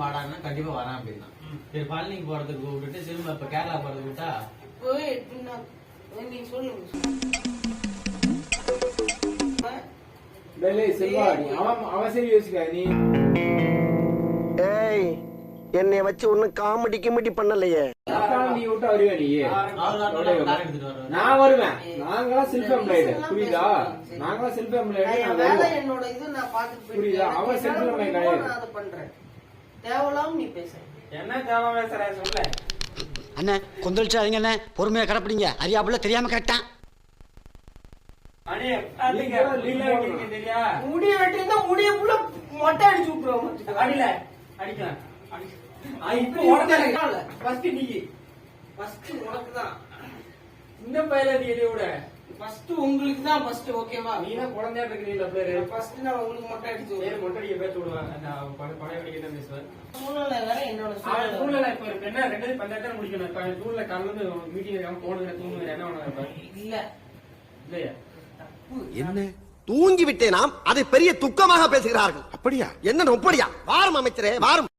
வாடான்னா கண்டிப்பா வரேன் அப்படின்னா சரி பழனிக்கு போறதுக்கு விட்டுட்டு திரும்ப இப்ப கேரளா போறதுக்கு விட்டா நீங்க சொல்லுங்க. ஏய் என்னை வச்சு ஒன்னும் காமெடி கிமெடி பண்ணலையே. நீ விட்டு வருவே நீ நான் வருவேன். நாங்களாம் செல்ஃப் எம்ப்ளாய்டு புரியுதா? நாங்களாம் செல்ஃப் எம்ப்ளாய்டு என்னோட இது நான் பாத்துட்டு புரியுதா? அவன் செல்ஃப் எம்ப்ளாய்டு கிடையாது. அதை பண்றேன். தேவலாம் நீ பேச என்ன தேவை பேசுற சொல்ல அண்ணே கொந்தளிச்சாதீங்க அண்ணே, பொறுமையா கடப்பிடிங்க. அறியாப்புல தெரியாம கேட்டான். முடிய வெட்டிருந்தா முடிய புள்ள மொட்டை அடிச்சு விட்டுருவோம். அடியில அடிக்கலாம். சின்ன பையல நீ விட உங்களுக்கு தான் ஃபர்ஸ்ட் ஓகேவா? நீ தான் குழந்தையா இருக்கிறீங்களா பேரு? ஃபர்ஸ்ட் நான் உங்களுக்கு மொட்டை அடிச்சு பேரு மொட்டை அடிக்க பேச்சு விடுவேன். பழைய வடிக்க தான் பேசுவேன். சூழ்நிலை வேற என்னோட சூழ்நிலை இப்ப என்ன 2018 முடிக்கணும். இப்ப சூழ்நிலை காலையில மீட்டிங் போடுங்க தூங்குங்க என்ன பண்ண இல்ல இல்லையா? என்ன தூங்கி விட்டேனாம், அதை பெரிய துக்கமாக பேசுகிறார்கள். அப்படியா? என்ன அப்படியா? வாரும் அமைச்சரே வாரும்.